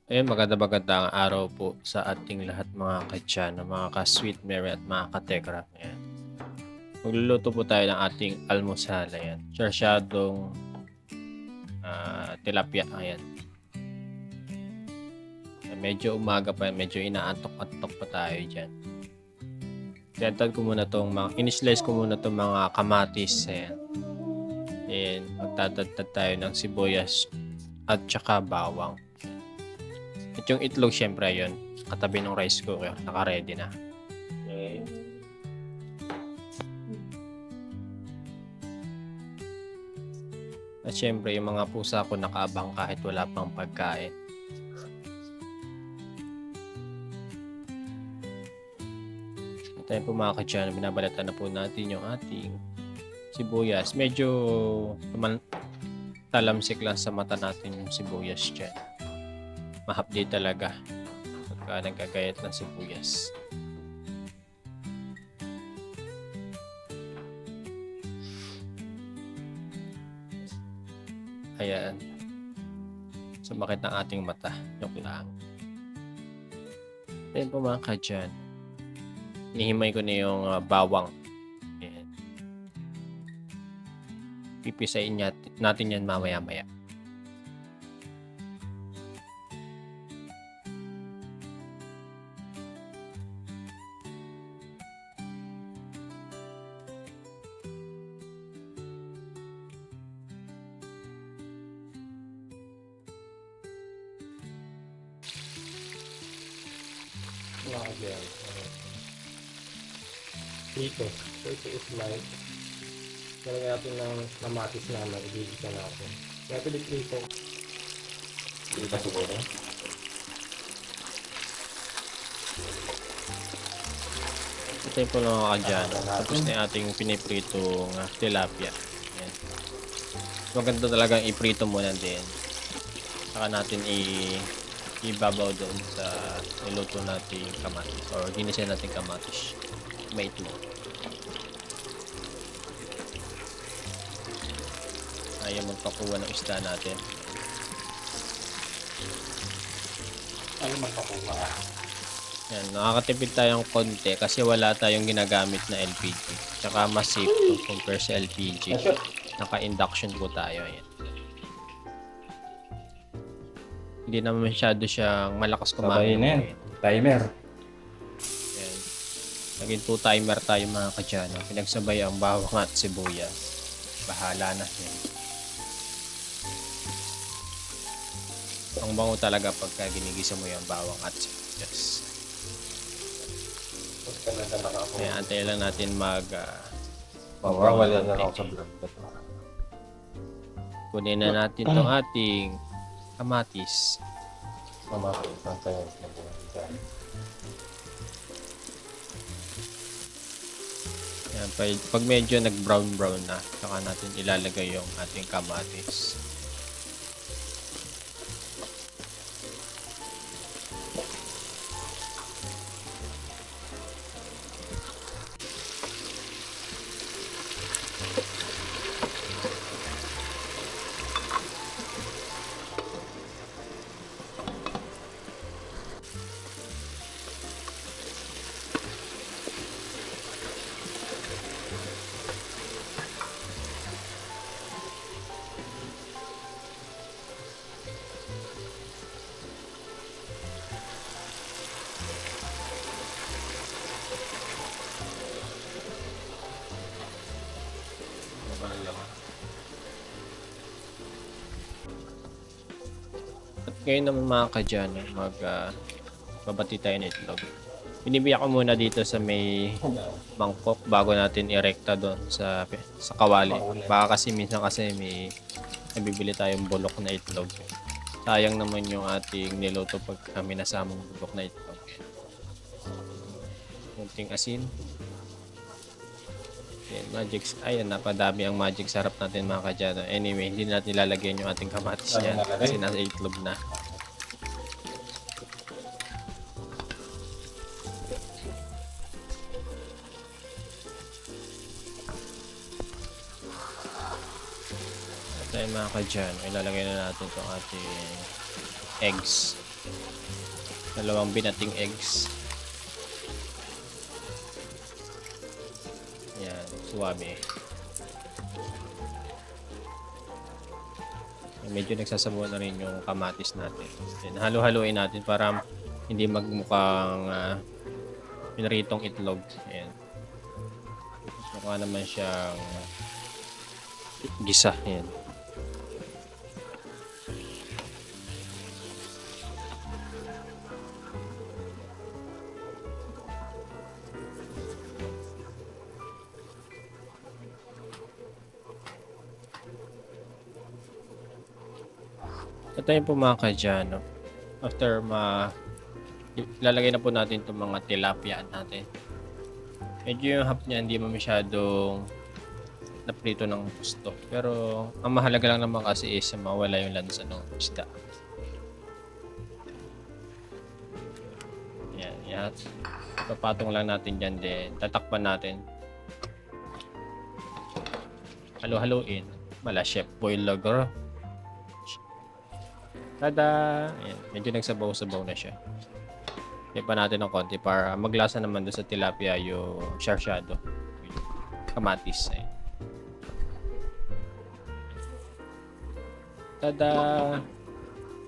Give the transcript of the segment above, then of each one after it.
Ayun, magandang araw po sa ating lahat mga ka-tiyan, mga ka-sweet Mary at mga ka-tekrap. Ayan. Magluluto po tayo ng ating almusal. Ayan. Sarsyadong tilapia. Ayan. Medyo umaga pa, medyo inaantok-antok pa tayo dyan. Tinatad ko muna itong in-slice ko muna itong mga kamatis. Ayan. Ayan. Magtatad tayo ng sibuyas at saka bawang. At yung itlog, syempre, yun. Katabi ng rice cooker. Naka-ready na. Okay. At syempre, yung mga pusa ko nakaabang kahit wala pang pagkain. At ayun po mga ka-tiyan, binabalatan na po natin yung ating sibuyas. Medyo talamsik lang sa mata natin yung sibuyas dyan. Mahapdi talaga pagka nagkagayat ng sibuyas. Ayan. Sumakit ang ating mata. Joke lang. Ayun po mga ka-tiyan. Inihimay ko na yung bawang. Ayan. Pipisain natin yan mamaya-maya. Again. Dito. So ito is light. Talagyan natin ng kamatis naman. Ibigit na natin. Kaya pilit-lito. Hindi ka siguro. Ito yung po mga ka-tiyan. Tapos na yung ating pinipritong tilapia. Ayan. Maganda talagang iprito muna din. Saka natin ibabaw doon sa niluto natin kamatis or ginisa natin kamatis. May itlog. Ayaw magpakuha ng isda natin. Ano magpakuha? Yan, nakakatipid tayong konti kasi wala tayong ginagamit na LPG. Tsaka mas safe to compare sa LPG. Naka-induction po tayo. Ayan. Hindi naman masyado siyang malakas kumain. Sabay na yan. Timer. Ayan. Naging 2 timer tayo mga ka-tiyan. Pinagsabay ang bawang at sibuyas. Bahala na yan. Ang bango talaga pagka ginigisa mo yung bawang at sibuyas. Kaya antayin lang natin Wala na ako sa vlog. kunin na natin itong ating kamatis. Kamatis. Ang tayo na buwan dyan. Yan, pag medyo nag-brown na, saka natin ilalagay yung ating kamatis. At ngayon naman mga ka-tiyan, babati tayo ng itlog. Binibiyak ko muna dito sa may mangkok bago natin irekta doon sa kawali. Baka kasi minsan kasi may nabibili tayong bulok na itlog. Sayang naman yung ating niluto pag kami nasamang bulok na itlog. Kunting asin. Ayan, ayan, napadami ang magic sarap natin mga kadyano. Anyway, hindi natin ilalagyan yung ating kamatis yan kasi nasa itlog na. At ayun mga kadyano, ilalagay na natin itong ating eggs. Dalawang binating eggs. Yan, suwabe. Medyo nagsasabaw na rin yung kamatis natin. Then, halo-haloin natin para hindi magmukhang pinaritong itlog. Ayan. Mukha naman siyang gisa. Ayan. Ito yung po mga kadyano. After ilalagay na po natin itong mga tilapia natin. Medyo yung hap niya hindi mo masyadong naprito ng gusto. Pero ang mahalaga lang naman kasi is mawala yung lansa ng isda. Yan, yan. Papatong lang natin dyan din. Tatakpan natin. Halo-haloin. Mala chef boy logro. Tada! Ayan, medyo nagsabaw-sabaw na siya. Kaya pa natin ng konti para maglasa naman doon sa tilapia yung sarsyado. Kamatis. Ayan. Tada!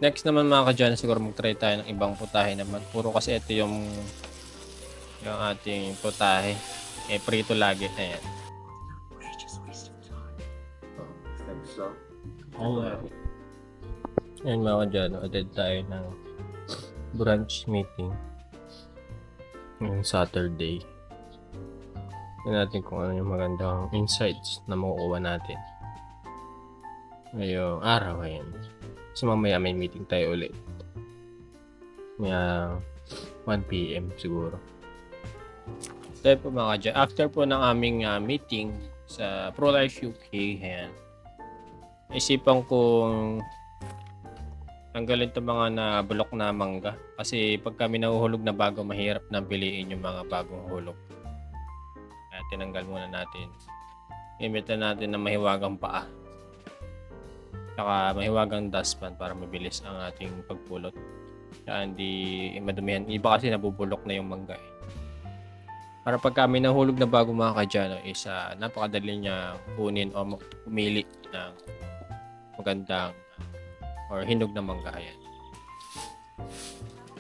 Next naman mga kadyan, siguro mag-try tayo ng ibang putahe naman. Puro kasi ito yung ating putahe. Prito lagi. Ayan. Ayan mga kadyan, attend tayo ng brunch meeting ngayong Saturday. Tignan natin kung ano yung magandang insights na makukuha natin ngayong araw. Ayan. So mamaya may meeting tayo ulit. May 1 PM siguro. Tayo po mga kadyan, after po ng aming meeting sa ProLife UK, ayan, isipan kong tanggalin itong mga nabulok na mangga. Kasi pag kami nahuhulog na bago, mahirap nang piliin yung mga bagong hulog. Kaya tinanggal muna natin. Gamitan natin ng mahiwagang paa. Saka mahiwagang dustpan para mabilis ang ating pagpulot. Kaya hindi madumihan. Iba kasi nabubulok na yung mangga eh. Para pag kami nahulog na bago mga kadyano is napakadali niya kunin o pumili ng magandang or hinog na mangga. Ayan.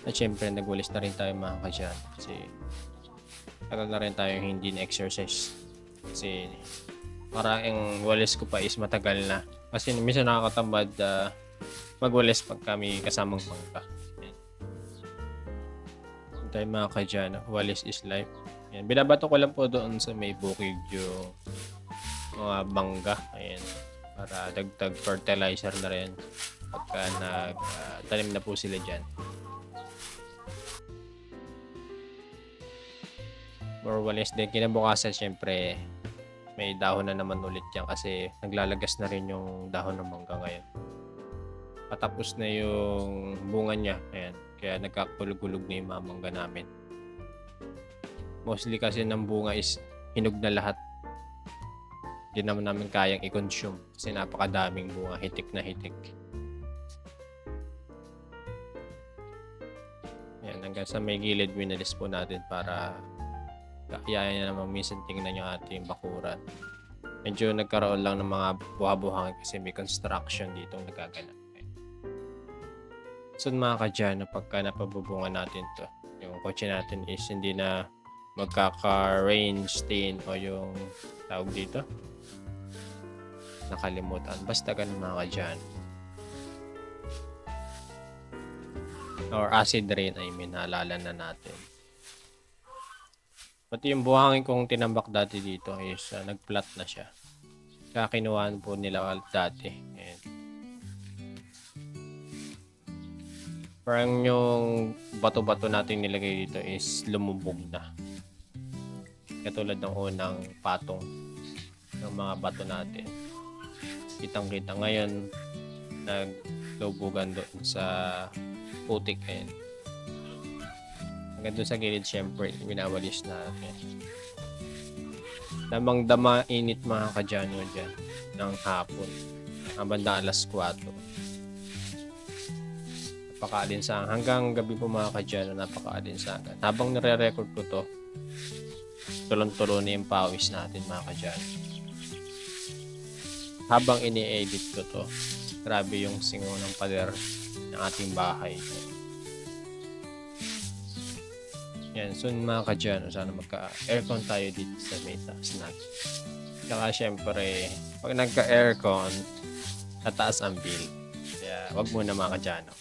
At syempre nagwalis na rin tayo mga kadyan kasi tagal na rin tayo hindi na-exercise kasi parang walis ko pa is matagal na kasi minsan nakakatamad magwalis pag kami kasamang mangga. Ayan. Tayo mga kadyan, walis is life. Ayan. Binabato ko lang po doon sa may bukid yung mga mangga. Ayan. Para dagdag fertilizer na rin pagka nagtanim na po sila dyan. More walis din. Kinabukasan syempre may dahon na naman ulit yan kasi naglalagas na rin yung dahon ng mangga ngayon. Patapos na yung bunga niya. Ayan. Kaya nagkakulog-kulog na yung mga mangga namin. Mostly kasi ng bunga is hinog na lahat. Hindi naman namin kayang i-consume kasi napakadaming bunga, hitik na hitik. Yan, hanggang sa may gilid winalis po natin para kaya na naman minsan tingnan yung ating bakuran. Medyo nagkaroon lang ng mga buha-buhangin kasi may construction dito nagaganap. So mga kadyan, pagka napabubungan natin to, yung kotse natin is hindi na magkaka-rain stain o yung tawag dito. Nakalimutan. Basta ganun mga kadyan. Or acid rain, I mean, naalala na natin. Pati yung buhangin kong tinambak dati dito is nag-flat na siya. Kaya kinuhaan po nila dati. Ayan. Parang yung bato-bato natin nilagay dito is lumubog na. Katulad ng unang patong ng mga bato natin. Kitang-kita ngayon naglubugan doon sa putik. Ayan. Hanggang doon sa gilid syempre winawalis natin. Damang dama init mga kadyanyo dyan ng hapon. Ang banda alas 4. napaka-alinsangan. Hanggang gabi po mga kadyano, napaka-alinsangan. Habang nire-record ko to, tulon-tulo na yung pawis natin mga kadyano. Habang ini-edit ko to, grabe yung singaw ng pader ng ating bahay. Yan, so mga kadyano, sana magka-aircon tayo dito sa may taas natin. Saka syempre, pag nagka-aircon, tataas ang bill. Kaya wag muna mga kadyano.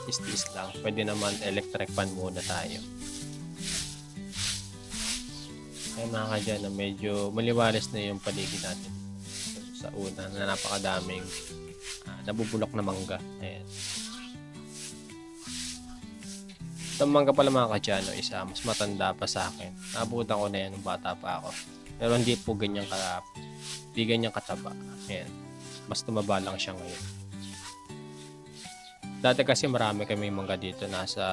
Is lang. Pwede naman electric fan muna tayo. Kaya mga kadyano, medyo maliwalas na yung paligid natin. Sa una na napakadaming nabubulok na mangga. Ayan. Itong mangga pala mga kadyano, isa mas matanda pa sa akin. Naabutan ko na yan nung bata pa ako. Pero hindi po ganyan kataba. Ayan. Mas tumaba lang siya ngayon. Dati kasi marami kami mangga dito. Nasa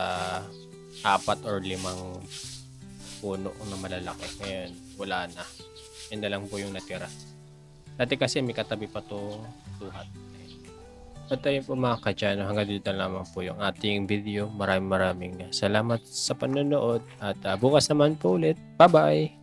4 or 5 puno na malalaki. Ngayon, wala na. Yan na lang po yung natira. Dati kasi may katabi pa to tuhat. At ayun po mga kadyano, hanggang dito lamang po yung ating video. Maraming salamat sa panonood at bukas naman po ulit. Bye-bye!